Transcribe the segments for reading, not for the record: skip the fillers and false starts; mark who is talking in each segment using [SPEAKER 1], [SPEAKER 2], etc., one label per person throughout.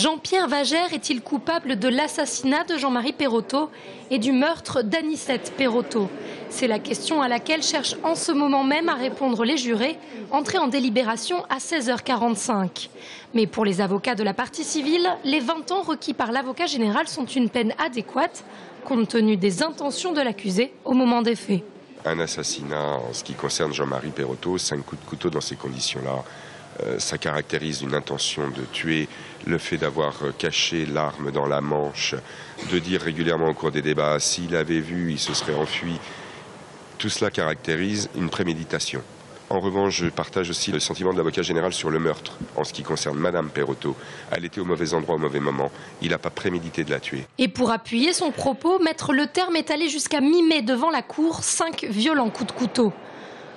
[SPEAKER 1] Jean-Pierre Vagère est-il coupable de l'assassinat de Jean-Marie Perrotto et du meurtre d'Anicette Perrotto? C'est la question à laquelle cherchent en ce moment même à répondre les jurés, entrés en délibération à 16h45. Mais pour les avocats de la partie civile, les 20 ans requis par l'avocat général sont une peine adéquate, compte tenu des intentions de l'accusé au moment des faits.
[SPEAKER 2] Un assassinat en ce qui concerne Jean-Marie Perrotto, 5 coups de couteau dans ces conditions-là, ça caractérise une intention de tuer, le fait d'avoir caché l'arme dans la manche, de dire régulièrement au cours des débats s'il avait vu, il se serait enfui. Tout cela caractérise une préméditation. En revanche, je partage aussi le sentiment de l'avocat général sur le meurtre. En ce qui concerne Madame Perrotto, elle était au mauvais endroit au mauvais moment. Il n'a pas prémédité de la tuer.
[SPEAKER 1] Et pour appuyer son propos, Maître Leterme est allé jusqu'à mi-mai devant la cour 5 violents coups de couteau.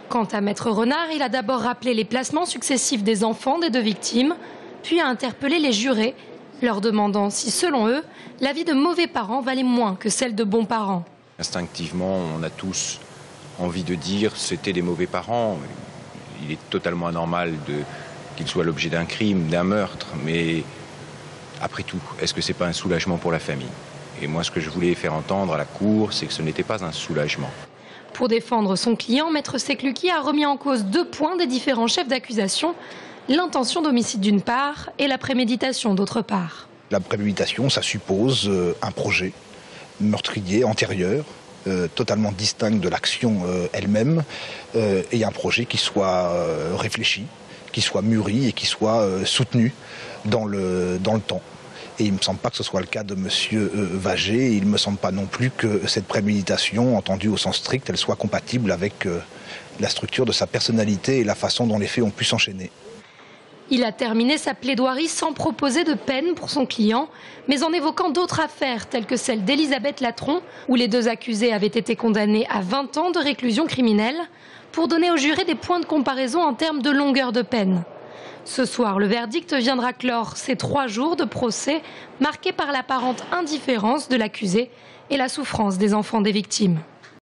[SPEAKER 1] Quant à Maître Renard, il a d'abord rappelé les placements successifs des enfants des deux victimes, puis a interpellé les jurés, leur demandant si, selon eux, la vie de mauvais parents valait moins que celle de bons parents.
[SPEAKER 3] Instinctivement, on a tous envie de dire c'était des mauvais parents. Il est totalement anormal qu'ils soient l'objet d'un crime, d'un meurtre, mais après tout, est-ce que c'est pas un soulagement pour la famille? Et moi, ce que je voulais faire entendre à la cour, c'est que ce n'était pas un soulagement.
[SPEAKER 1] Pour défendre son client, Maître Seclucchi a remis en cause 2 points des différents chefs d'accusation, l'intention d'homicide d'une part et la préméditation d'autre part.
[SPEAKER 4] La préméditation, ça suppose un projet meurtrier antérieur, totalement distinct de l'action elle-même, et un projet qui soit réfléchi, qui soit mûri et qui soit soutenu dans le temps. Et il ne me semble pas que ce soit le cas de M. Vagère. Il ne me semble pas non plus que cette préméditation, entendue au sens strict, elle soit compatible avec la structure de sa personnalité et la façon dont les faits ont pu s'enchaîner.
[SPEAKER 1] Il a terminé sa plaidoirie sans proposer de peine pour son client, mais en évoquant d'autres affaires telles que celle d'Elisabeth Latron, où les 2 accusés avaient été condamnés à 20 ans de réclusion criminelle, pour donner aux jurés des points de comparaison en termes de longueur de peine. Ce soir, le verdict viendra clore ces 3 jours de procès marqués par l'apparente indifférence de l'accusé et la souffrance des enfants des victimes.